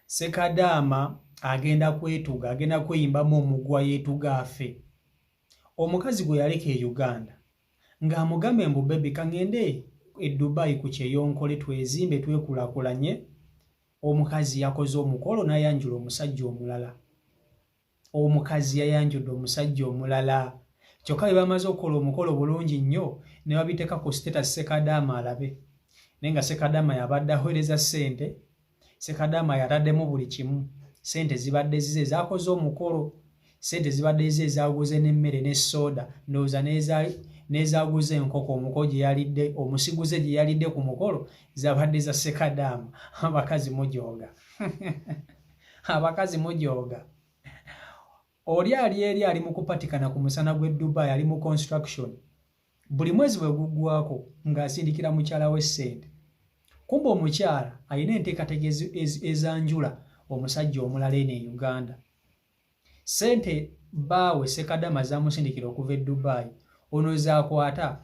Sekadama agenda kwetuga, agenda kweyimbamu omugwa yeetuga afe. Omukazi gwe yaleka e Uganda ng'amugamba mbu bebi kangende e Dubai ku kyeyonkole twezimbe twekulaakulanye. Omukazi yakoze omukolo n'ayanjula omusajja omulala. Omukazi yayanjudde omusajja omulala. Kyokka bwe bamaze okukola omukolo bulungi nnyo ne babiteeka ku status Sekadama alabe. Naye nga Sekadama yabadde aweereza ssente. Sekadama yataddemu buli kimu. Ssente zibadde zize zaakoze omukolo. Ssente zibadde zize zaaguze n'emmere ne soda. Ndowooza n'ezaaguze enkoko omukolo gye yalidde, omusiguze gye yalidde ku mukolo zabadde za Sekadama. Abakazi mujooga. Abakazi mujooga. Oli ali eri ali mu kupatikana ku musana gw'e Dubai, ali mu construction. Buli mwezi bwe guggwako ng'asindikira mukyala we ssente. Kumbe omukyala alina enteekateeka ezanjula omusajja omulala eno e Uganda. Ssente baawe Sekadama zaamusindikira okuva e Dubai. Ono zaakwata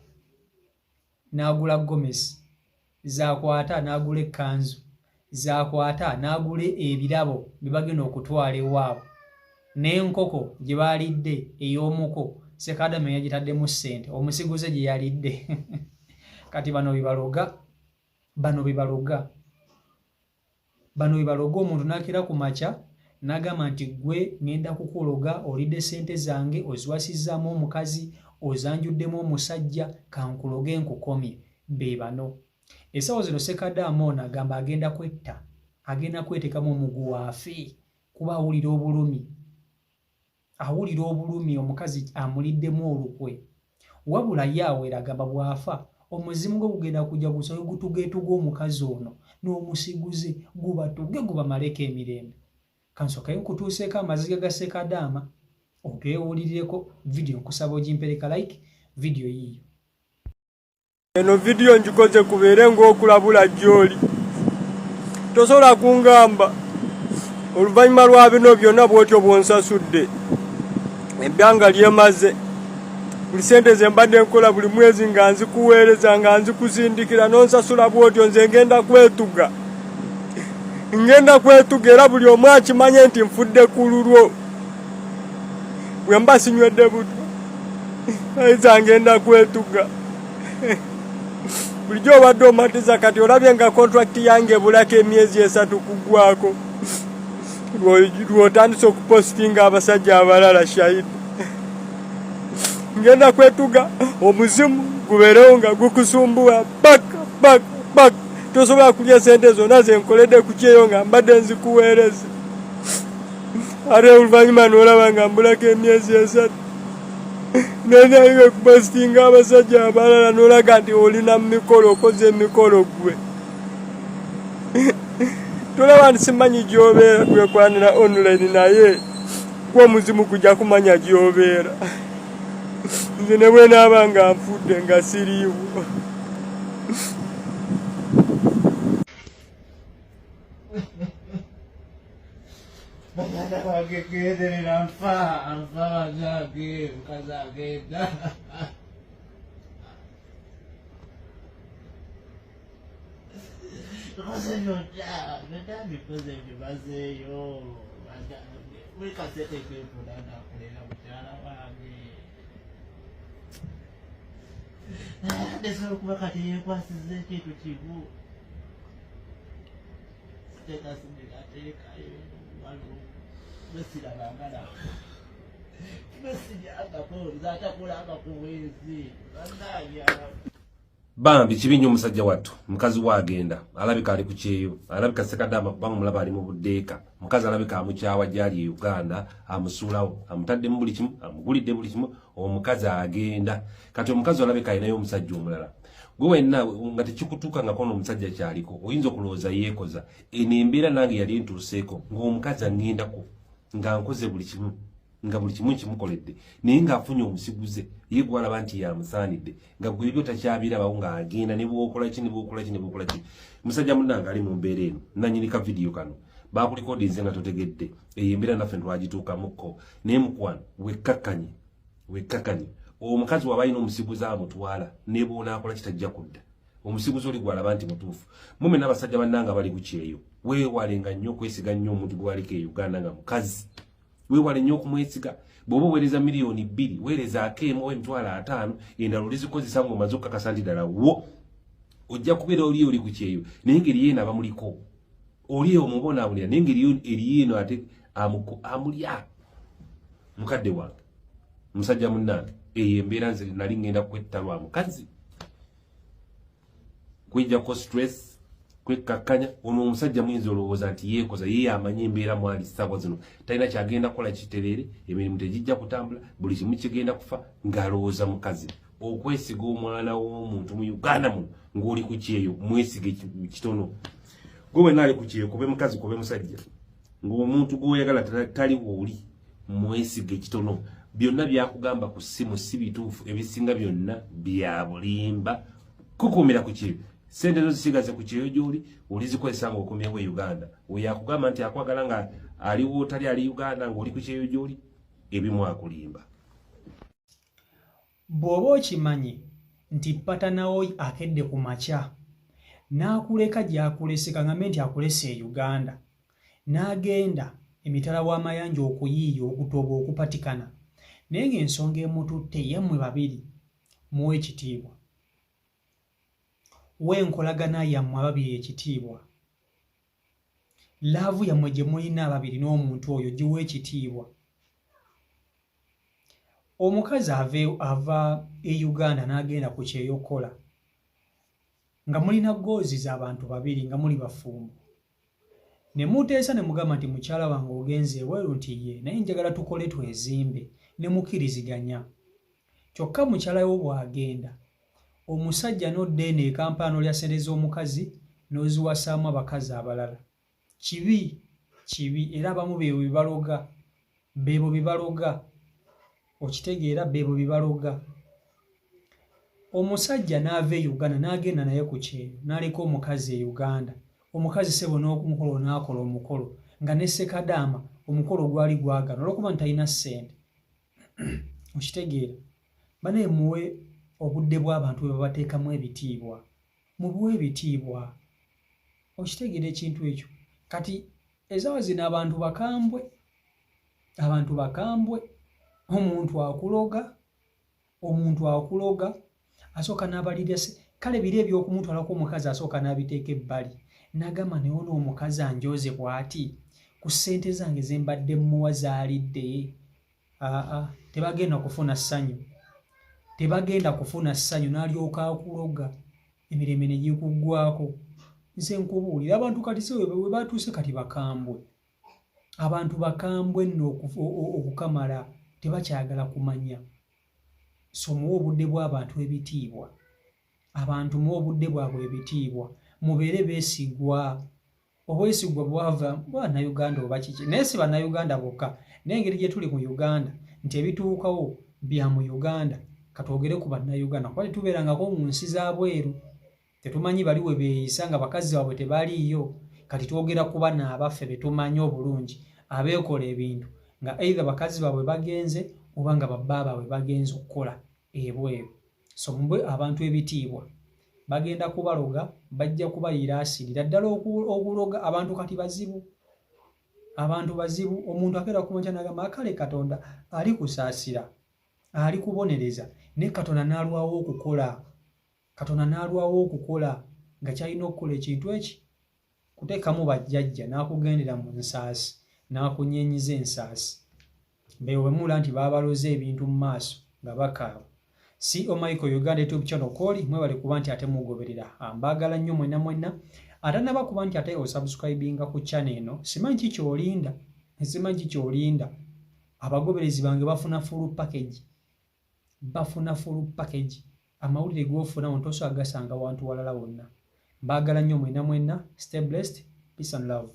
n'agula gomesi, zaakwata n'agula ekkanzu, zaakwata n'agula ebirabo bye bagenda okutwala ewaabwe. N'enkoko gye baalidde ey'omuko Sekadama yagitaddemu ssente, omusiguze gye yalidde. Kati bano bibaloga. Bano bibaloga omuntu n'akira ku makya n'agamba nti gwe ngenda kukuloga, olidde ssente zange oziwasizzaamu omukazi, ozanjuddemu omusajja, kankuloge nkukomye. Be bano. Essaawa zino Sekadama ono agamba agenda kwetta, agenda kweteekamu omuguwa afe kuba awulira obulumi. Awulira obulumi omukazi amuliddemu olukwe. Wabula ye awera agamba bw'afa omuzimu gwe gugenda kujja gusobe gutugeetuga omukazi ono n'omusiguze gubatuge gubamaleko emirembe. Kansookayo nkutuuseeko amaziga ga Sekadama ogeewulirireko. Vidiyo nkusaba ogimpereka like vidiyo yiiyo. Eno vidiyo ngikoze kubeere ng'okulabula gy'oli. Tosobola kungamba oluvannyuma lwa bino byonna bw'otyo bw'onsasudde ebbanga lyemaze. Buli ssente ze mbadde nkola buli mwezi nga nzikuweereza nga nzikusindikira n'onsasula bw'otyo, nze ngenda kwetuga. Ngenda kwetuga era buli omu akimanye nti nfudde ku lulwo. Bwe mba sinywedde butwa ayinza ngenda kwetuga. Bulijjo obadde omatiza kati olabye nga kontrakiti yange ebulako emyezi 3 kuggwako. Lw'otandise okupositinga abasajja abalala shahidi. Ngenda kwetuga omuzimu gubeerewo nga gukusumbuwa baka. Tosobola kulya ssente zonna ze nkoledde ku kyeyo nga mbadde nzikuweereza. Ate oluvannyuma n'olaba nga mbulako emyezi 3. Nenayinga okupositinga abasajja abalala n'olaga nti olina mu mikolo, okoze emikolo gwe. Tolaba nti simanyi gy'obeera twekwanira online naye gwe omuzimu gujja kumanya gy'obeera. Nze ne bwe naaba nga nfudde nga siriiwo. Bagagagederera nfa bagage mukazagenda. Nikoze ntibazeeyo. Buli kasete kwefuna nakulera mukyala wange. Ndesobola okuba kati yeekwasiza ekintu kimu. Teekayo waliwo besirabangala. Besijangako nzatakulanga ku bwezi. Bambi kibinyo omusajja wattu mukazi waagenda alabika ali ku kyeyo, alabika Sekadama kubanga mulaba ali mu buddeeka. Mukazi alabika amukyawa gyali e Uganda, amusuulawo, amutaddemu buli kimu, amugulidde buli kimu, omukazi agenda. Kati omukazi alabika alinayo omusajja omulala. Gwe wenna nga tekikutuuka nga kono omusajja kyaliko oyinza okulowooza yeekoza. Eno embeera nange yali entuuseeko ng'omukazi aŋŋendako nga nkoze buli kimu, nga buli kimu kimukoledde naye ng'afunye omusiguze ye gwalaba nti yamusaanidde nga gwe ebyo takyabirabawo ng'agenda ne bw'okola ki. Musajja munnange ali mu mbeera eno, nannyini ka vidiyo kano baakulikodinze nga totegedde. Eyo embeera naffe twagituukamukko naye mukwano wekkakkanye omukazi waba alina omusiguze amutwala ne bw'onaakola kitajja kudda. omusiguzi oli gwalaba nti mutuufu. Mume n'abasajja bannanga bali ku kyeyo, weewalenga nnyo okwesiga nnyo omuntu gwaliko e Uganda nga mukazi. Weewale nnyo okumwesiga. Bw'oba oweereza milioni 2 weerezaako emu emitwalo 5 endala olizikozesa ng'omaze okukakasa nti ddala wo ojja kubeera oli ku kyeyo naye engeri yeeno abamuliko oli omubonaabulira naye engeri eriyeeno ate amulya. Mukadde wange musajja munnange eyo embeera nze nali ngenda kwetta lwa mukazi kwijjako stress kwekkakkanya. Ono omusajja muyinza olowooza nti yeekoza ye amanyi embeera mwali ssaawa zino talina kyagenda kukola kiterere, emirimu tegijja kutambula, buli kimu kigenda kufa ng'alowooza mukazi. Okwesiga omwana w'omuntu mu Uganda muno ng'oli ku kyeyo mwesige kitono. Gwe wenna ali ku kyeyo kube mukazi kube musajja ng'omuntu gw'oyagala tali w'oli mwesige kitono. Byonna byakugamba ku ssimu si bituufu, ebisinga byonna bya bulimba. Kukuumira ku kyeyo. Sente zo zisigaze ku kyeyo gy'oli olizikozesa ng'okumyewo e Uganda. Oyo akugamba nti akwagala nga aliwo tali ali Uganda ng'oli ku kyeyo gy'oli, ebimu akulimba. Bw'oba okimanyi nti patanawo akedde ku makya n'akuleka gy'akulese kaŋŋambe nti akulese e Uganda n'agenda emitala w'amayanja okuyiiya okutoba okupatikana naye ng'ensonga emututte yammwe babiri muwe ekitiibwa. W'enkolagana yammwe ababiri ekitiibwa. Laavu yammwe gye mulina ababiri n'omuntu oyo giwe ekitiibwa. Omukazi ava e Uganda n'agenda ku kyeyo okukola nga mulina goozi z'abantu babiri nga muli bafumbo. Ne muteesa ne mugamba nti mukyala wange ogenze ebweru nti ye naye njagala tukole twezimbe ne mukkiriziganya. Kyokka mukyala wo bw'agenda omusajja n'odda eno e Kampala n'olya ssente z'omukazi n'oziwasaamu abakazi abalala. Kibi era abamu beebo bibaloga. Okitegeera beebo bibaloga. Omusajja n'ava e Uganda n'agenda naye ku kyeyo n'aleka omukazi e Uganda. Omukazi sebo n'omukolo n'akola omukolo nga ne Ssekadaama omukolo gwali gwagana olw'okuba nti talina ssente. Okitegeera banaye muwe obudde bw'abantu bwe babateekamu ebitiibwa. Mubuwe ebitiibwa. Okitegeera ekintu ekyo. Kati ezaawa zino abantu bakambwe. Omuntu akuloga asooka n'abalirya kale biri ebyokumutwalako omukazi asooka n'abiteeka ebbali n'agamba naye ono omukazi anjoze bw'ati ku ssente zange ze mbadde mmuwa zaalidde. Tebagenda kufuna ssanyu n'alyoka akuloga emirembe ne gikuggwako. Nze nkubuulira abantu kati se we batuuse kati bakambwe. Abantu bakambwe nno okukamala tebakyagala kumanya. So muwe obudde bw'abantu ebitiibwa. Abantu muwe obudde bwabwe ebitiibwa. Mubeere beesigwa. Obwesigwa bwava bw'Abannayuganda oba kiki. Naye si Bannayuganda bokka. N'engeri gye tuli mu Uganda nti ebituukawo bya mu Uganda katwogere ku Bannayuganda kuba tetubeerangako mu nsi za bweru. Tetumanyi bali we beeyisa nga bakazi baabwe tebaliiyo. Kati twogera ku bana abaffe be tumanyi obulungi abeekola ebintu nga either bakazi baabwe bagenze oba nga babba baabwe bagenze okukola ebweru. So mubwe abantu ebitiibwa. Bagenda kubaloga bajja kubayira asirira ddala okuloga abantu kati bazibu. Abantu bazibu. Omuntu akeera ku makya n'agamba akale Katonda ali kusaasira ali kubonereza ne Katonda n'alwawo okukola nga kyalina okukola ekintu eki kuteekamu bajjajja n'akugendera mu nsaasi n'akunyeenyiza ensaasi. Beewe mula nti baabaloze ebintu mu maaso nga bakaaba. CEO Michael Uganda YouTube channel koli mwebale kuba nti ate mugoberera. Mbaagala nnyo mwenna. Ate naba kuba nti ate osubscribinga ku channel eno. Simanyi ky'olinda. Abagoberezi bange bafuna full package. Amawulire g'ofuna ontoso agasanga wantu walala wonna. Mbaagala nnyo mwenna. Stay blessed. Peace and love.